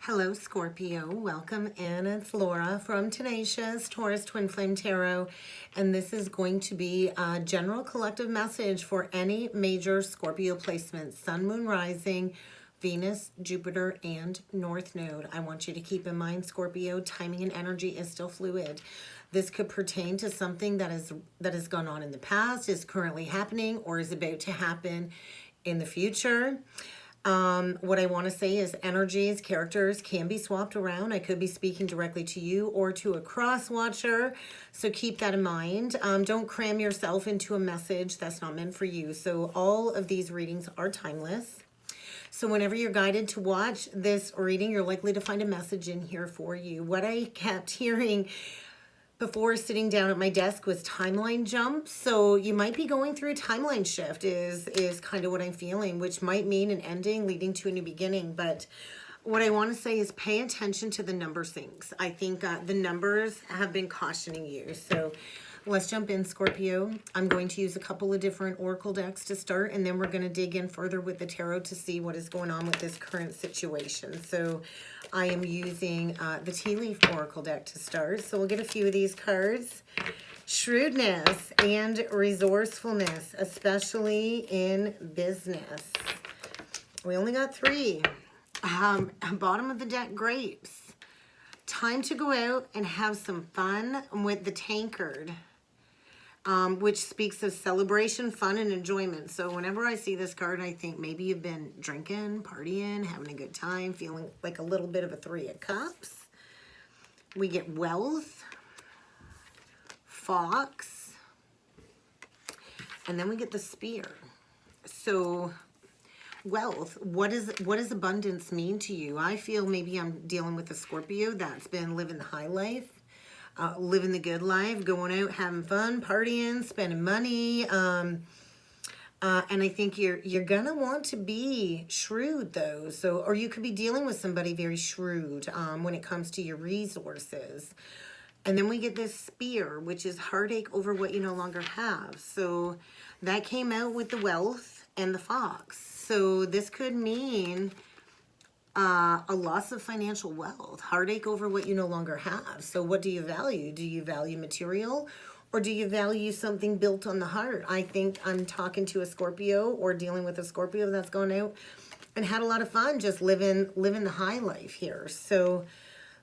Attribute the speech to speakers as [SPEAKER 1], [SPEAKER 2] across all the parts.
[SPEAKER 1] Hello, Scorpio. Welcome in. It's Laura from Tenacious Taurus Twin Flame Tarot, and this is going to be a general collective message for any major Scorpio placements, Sun, Moon, Rising, Venus, Jupiter, and North Node. I want you to keep in mind, Scorpio, timing and energy is still fluid. This could pertain to something that has gone on in the past, is currently happening, or is about to happen in the future. What I want to say is energies, characters can be swapped around. I could be speaking directly to you or to a cross watcher. So keep that in mind. Don't cram yourself into a message that's not meant for you. So all of these readings are timeless. So whenever you're guided to watch this reading, you're likely to find a message in here for you. What I kept hearing before sitting down at my desk was timeline jump. So you might be going through a timeline shift is kind of what I'm feeling, which might mean an ending leading to a new beginning. But what I want to say is pay attention to the number things. I think the numbers have been cautioning you. So let's jump in, Scorpio. I'm going to use a couple of different oracle decks to start, and then we're going to dig in further with the tarot to see what is going on with this current situation. So I am using the Tea Leaf Oracle deck to start. So we'll get a few of these cards. Shrewdness and resourcefulness, especially in business. We only got three. Bottom of the deck, grapes. Time to go out and have some fun with the tankard. Which speaks of celebration, fun, and enjoyment. So whenever I see this card, I think maybe you've been drinking, partying, having a good time, feeling like a little bit of a Three of Cups. We get wealth, fox, and then we get the spear. So wealth, what does abundance mean to you? I feel maybe I'm dealing with a Scorpio that's been living the high life. Living the good life, going out, having fun, partying, spending money. And I think you're gonna want to be shrewd though. So, or you could be dealing with somebody very shrewd when it comes to your resources. And then we get this spear, which is heartache over what you no longer have. So that came out with the wealth and the fox. So this could mean a loss of financial wealth, heartache over what you no longer have. So what do you value? Do you value material, or do you value something built on the heart? I think I'm talking to a Scorpio or dealing with a Scorpio that's gone out and had a lot of fun just living the high life here. So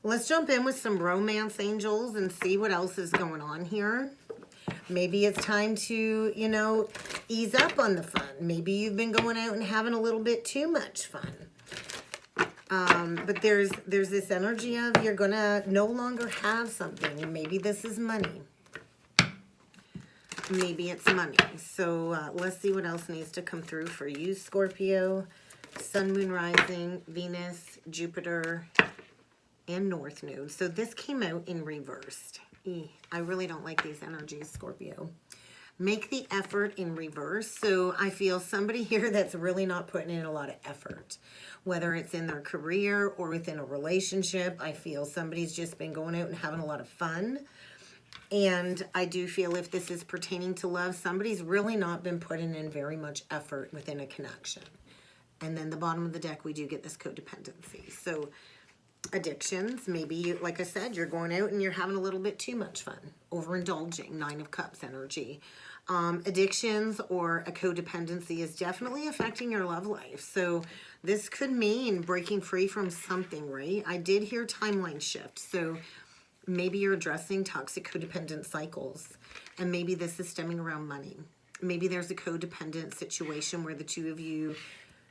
[SPEAKER 1] let's jump in with some romance angels and see what else is going on here. Maybe it's time to, ease up on the fun. Maybe you've been going out and having a little bit too much fun. But there's this energy of you're gonna no longer have something. Maybe this is money. Maybe it's money. So let's see what else needs to come through for you, Scorpio. Sun, Moon, Rising, Venus, Jupiter, and North Node. So this came out in reversed. I really don't like these energies, Scorpio. Make the effort in reverse. So I feel somebody here that's really not putting in a lot of effort, whether it's in their career or within a relationship. I feel somebody's just been going out and having a lot of fun. And I do feel if this is pertaining to love, somebody's really not been putting in very much effort within a connection. And then the bottom of the deck, we do get this codependency. So addictions, maybe you, like I said, you're going out and you're having a little bit too much fun, overindulging, Nine of Cups energy. Addictions or a codependency is definitely affecting your love life. So this could mean breaking free from something, right? I did hear timeline shift. So maybe you're addressing toxic codependent cycles, and maybe this is stemming around money. Maybe there's a codependent situation where the two of you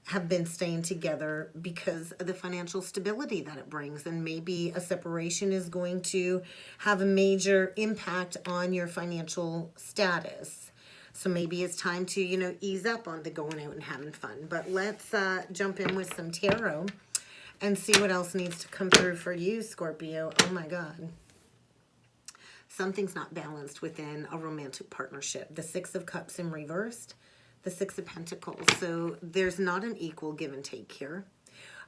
[SPEAKER 1] have been staying together because of the financial stability that it brings. And maybe a separation is going to have a major impact on your financial status. So maybe it's time to, ease up on the going out and having fun. But let's jump in with some tarot and see what else needs to come through for you, Scorpio. Oh my God. Something's not balanced within a romantic partnership. The Six of Cups in reversed. The Six of Pentacles. So there's not an equal give and take here.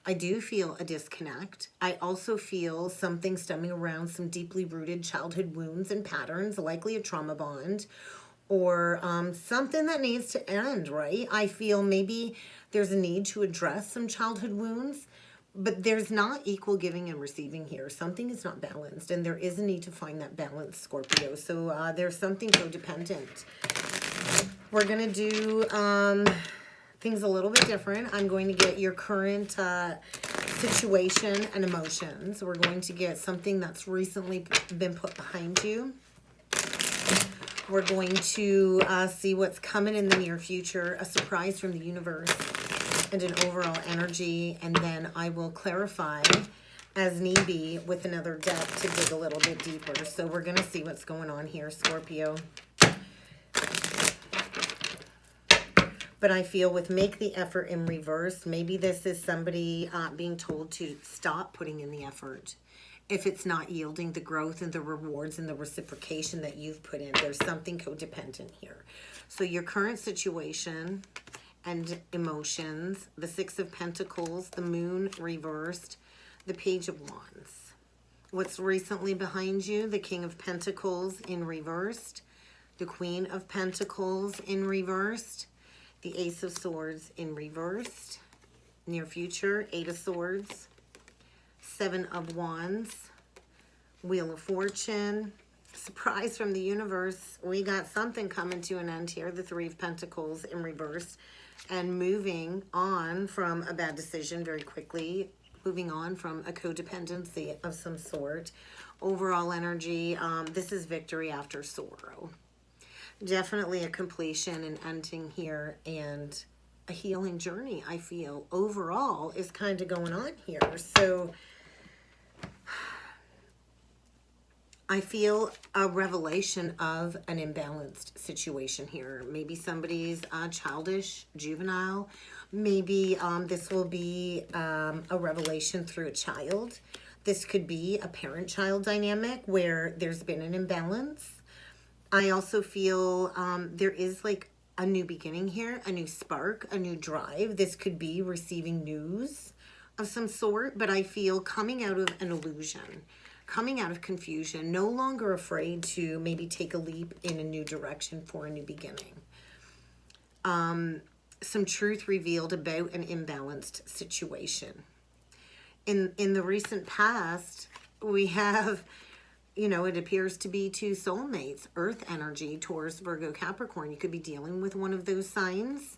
[SPEAKER 1] I do feel a disconnect. I also feel something stemming around some deeply rooted childhood wounds and patterns, likely a trauma bond, or something that needs to end, right? I feel maybe there's a need to address some childhood wounds, but there's not equal giving and receiving here. Something is not balanced, and there is a need to find that balance, Scorpio. So there's something codependent. We're going to do things a little bit different. I'm going to get your current situation and emotions. We're going to get something that's recently been put behind you. We're going to see what's coming in the near future, a surprise from the universe, and an overall energy. And then I will clarify as need be with another deck to dig a little bit deeper. So we're going to see what's going on here, Scorpio. But I feel with make the effort in reverse, maybe this is somebody being told to stop putting in the effort. If it's not yielding the growth and the rewards and the reciprocation that you've put in, there's something codependent here. So your current situation and emotions, the Six of Pentacles, the Moon reversed, the Page of Wands. What's recently behind you? The King of Pentacles in reversed, the Queen of Pentacles in reversed, the Ace of Swords in reversed, near future, Eight of Swords, Seven of Wands, Wheel of Fortune, surprise from the universe. We got something coming to an end here, the Three of Pentacles in reverse, and moving on from a bad decision very quickly, moving on from a codependency of some sort. Overall energy, this is victory after sorrow. Definitely a completion and ending here, and a healing journey, I feel, overall is kind of going on here. So I feel a revelation of an imbalanced situation here. Maybe somebody's childish, juvenile. Maybe this will be a revelation through a child. This could be a parent-child dynamic where there's been an imbalance. I also feel there is like a new beginning here, a new spark, a new drive. This could be receiving news of some sort, but I feel coming out of an illusion, coming out of confusion, no longer afraid to maybe take a leap in a new direction for a new beginning. Some truth revealed about an imbalanced situation. In the recent past, we have, you know, it appears to be two soulmates, earth energy, Taurus, Virgo, Capricorn. You could be dealing with one of those signs.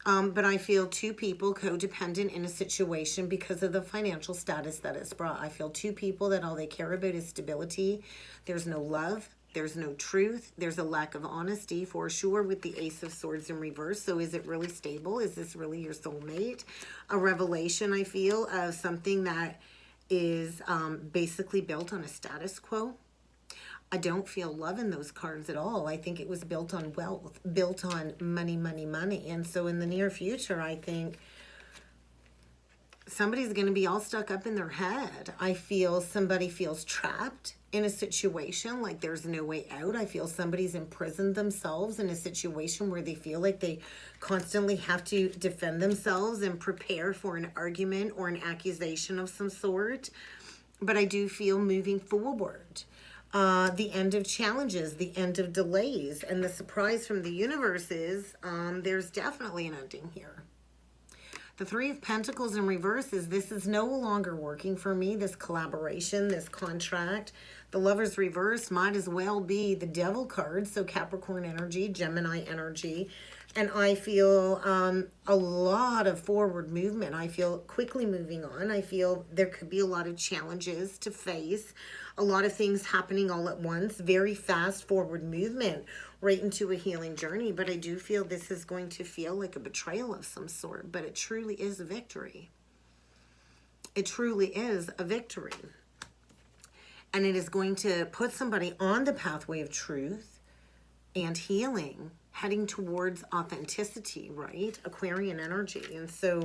[SPEAKER 1] But I feel two people codependent in a situation because of the financial status that it's brought. I feel two people that all they care about is stability. There's no love. There's no truth. There's a lack of honesty for sure with the Ace of Swords in reverse. So is it really stable? Is this really your soulmate? A revelation, I feel, of something that is basically built on a status quo. I don't feel love in those cards at all. I think it was built on wealth, built on money, money, money. And so in the near future, I think somebody's going to be all stuck up in their head. I feel somebody feels trapped in a situation like there's no way out. I feel somebody's imprisoned themselves in a situation where they feel like they constantly have to defend themselves and prepare for an argument or an accusation of some sort. But I do feel moving forward. The end of challenges, the end of delays, and the surprise from the universe is there's definitely an ending here. The Three of Pentacles in reverse is this is no longer working for me, this collaboration, this contract. The Lovers reverse might as well be the Devil card, so Capricorn energy, Gemini energy. And I feel a lot of forward movement. I feel quickly moving on. I feel there could be a lot of challenges to face, a lot of things happening all at once, very fast forward movement right into a healing journey. But I do feel this is going to feel like a betrayal of some sort, but it truly is a victory. It truly is a victory. And it is going to put somebody on the pathway of truth and healing, heading towards authenticity, right? Aquarian energy. And so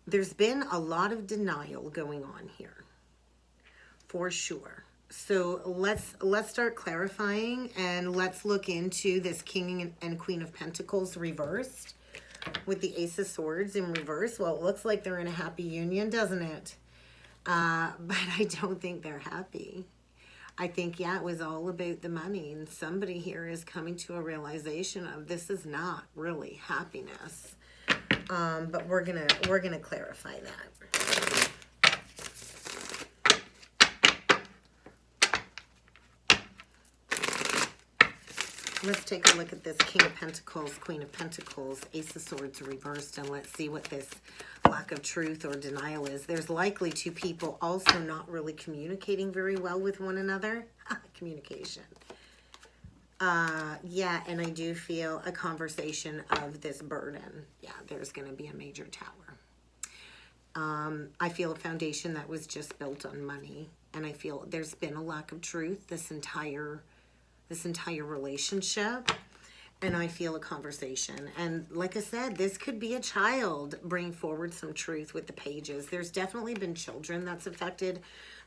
[SPEAKER 1] there's been a lot of denial going on here, for sure. So let's start clarifying, and let's look into this King and Queen of Pentacles reversed with the Ace of Swords in reverse. Well, it looks like they're in a happy union, doesn't it? But I don't think they're happy. I think, yeah, it was all about the money, and somebody here is coming to a realization of this is not really happiness. but we're gonna clarify that. Let's take a look at this King of Pentacles, Queen of Pentacles, Ace of Swords reversed, and let's see what this lack of truth or denial is. There's likely two people also not really communicating very well with one another. Communication. Yeah, and I do feel a conversation of this burden. Yeah, there's going to be a major tower. I feel a foundation that was just built on money, and I feel there's been a lack of truth this entire relationship, and I feel a conversation. And like I said, this could be a child bring forward some truth with the pages. There's definitely been children that's affected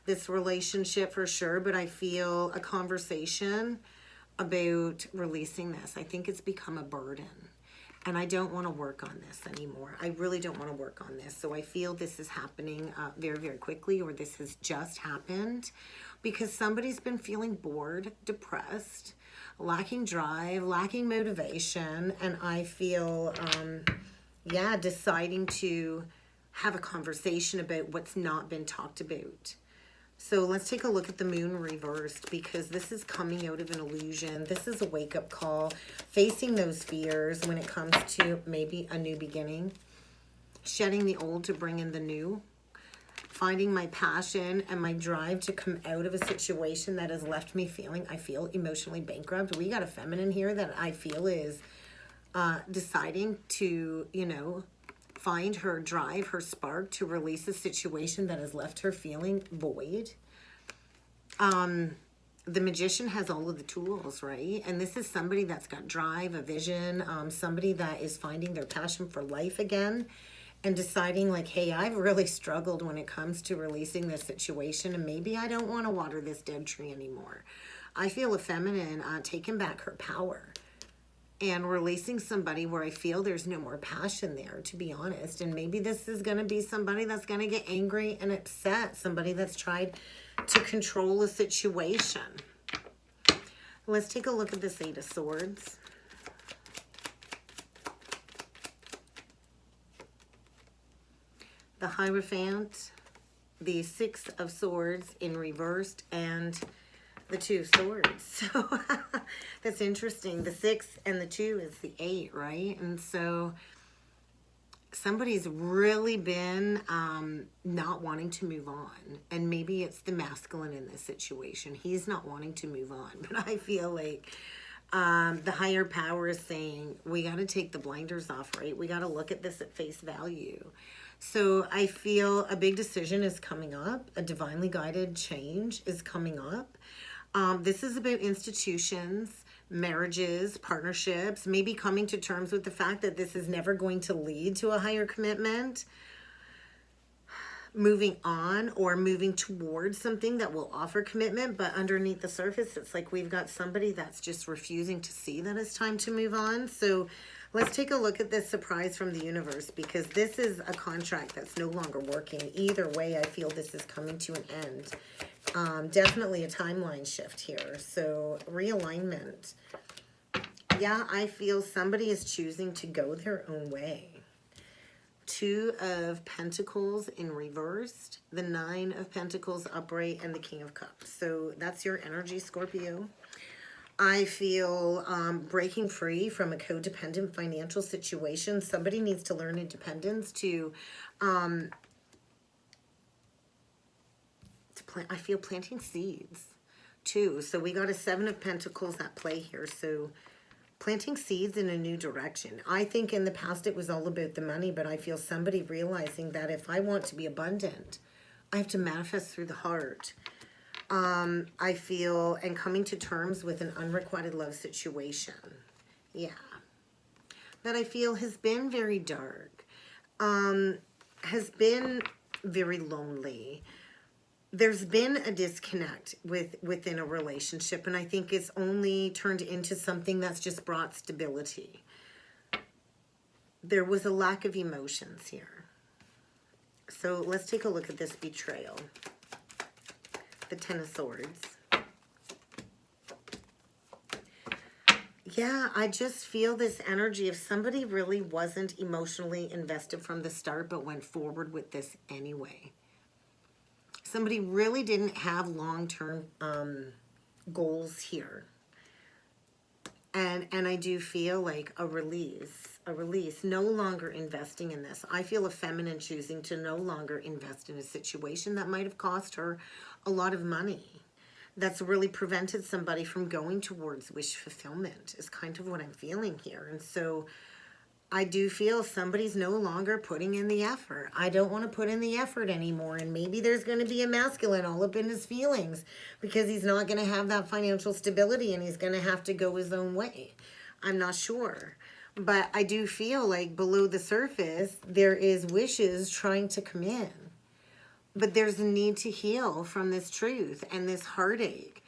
[SPEAKER 1] this relationship for sure, but I feel a conversation about releasing this. I think it's become a burden, and I don't want to work on this anymore. I really don't want to work on this. So I feel this is happening very, very quickly, or this has just happened because somebody's been feeling bored, depressed, lacking drive, lacking motivation, and I feel, yeah, deciding to have a conversation about what's not been talked about. So let's take a look at the moon reversed, because this is coming out of an illusion. This is a wake-up call, facing those fears when it comes to maybe a new beginning, shedding the old to bring in the new, finding my passion and my drive to come out of a situation that has left me feeling, I feel emotionally bankrupt. We got a feminine here that I feel is deciding to, you know, find her drive, her spark to release a situation that has left her feeling void. The Magician has all of the tools, right? And this is somebody that's got drive, a vision, somebody that is finding their passion for life again and deciding like, hey, I've really struggled when it comes to releasing this situation, and maybe I don't want to water this dead tree anymore. I feel a feminine taking back her power and releasing somebody where I feel there's no more passion there, to be honest. And maybe this is going to be somebody that's going to get angry and upset, somebody that's tried to control a situation. Let's take a look at this Eight of Swords. The Hierophant, the Six of Swords in reversed, and the Two of Swords. So that's interesting. The 6 and the 2 is the 8, right? And so somebody's really been not wanting to move on. And maybe it's the masculine in this situation. He's not wanting to move on. But I feel like the higher power is saying, we got to take the blinders off, right? We got to look at this at face value. So I feel a big decision is coming up. A divinely guided change is coming up. This is about institutions, marriages, partnerships, maybe coming to terms with the fact that this is never going to lead to a higher commitment, moving on or moving towards something that will offer commitment, but underneath the surface, it's like we've got somebody that's just refusing to see that it's time to move on. So let's take a look at this surprise from the universe, because this is a contract that's no longer working. Either way, I feel this is coming to an end. Definitely a timeline shift here. So realignment. Yeah, I feel somebody is choosing to go their own way. 2 of Pentacles in reversed, the 9 of Pentacles upright, and the King of Cups. So that's your energy, Scorpio. I feel breaking free from a codependent financial situation. Somebody needs to learn independence to plant. I feel planting seeds too. So we got a 7 of Pentacles at play here. So planting seeds in a new direction. I think in the past it was all about the money, but I feel somebody realizing that if I want to be abundant, I have to manifest through the heart. I feel, and coming to terms with an unrequited love situation. Yeah. That I feel has been very dark. Has been very lonely. There's been a disconnect within a relationship, and I think it's only turned into something that's just brought stability. There was a lack of emotions here. So let's take a look at this betrayal. The 10 of Swords. Yeah, I just feel this energy of somebody really wasn't emotionally invested from the start but went forward with this anyway. Somebody really didn't have long-term goals here. And I do feel like a release, no longer investing in this. I feel a feminine choosing to no longer invest in a situation that might have cost her a lot of money. That's really prevented somebody from going towards wish fulfillment is kind of what I'm feeling here. And so I do feel somebody's no longer putting in the effort. I don't want to put in the effort anymore. And maybe there's going to be a masculine all up in his feelings because he's not going to have that financial stability and he's going to have to go his own way. I'm not sure. But I do feel like below the surface, there is wishes trying to come in. But there's a need to heal from this truth and this heartache.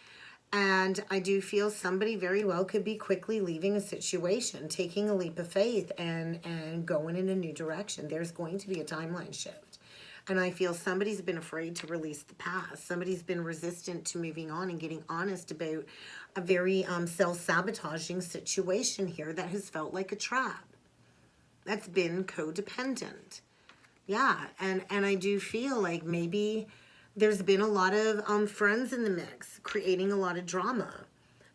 [SPEAKER 1] And I do feel somebody very well could be quickly leaving a situation, taking a leap of faith and going in a new direction. There's going to be a timeline shift. And I feel somebody's been afraid to release the past. Somebody's been resistant to moving on and getting honest about a very self-sabotaging situation here that has felt like a trap. That's been codependent. Yeah, and I do feel like maybe there's been a lot of friends in the mix, creating a lot of drama.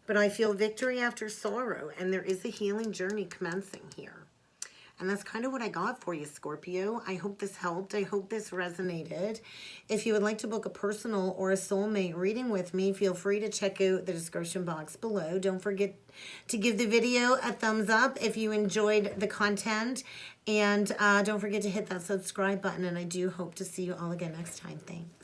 [SPEAKER 1] But I feel victory after sorrow, and there is a healing journey commencing here. And that's kind of what I got for you, Scorpio. I hope this helped. I hope this resonated. If you would like to book a personal or a soulmate reading with me, feel free to check out the description box below. Don't forget to give the video a thumbs up if you enjoyed the content. And don't forget to hit that subscribe button. And I do hope to see you all again next time. Thanks.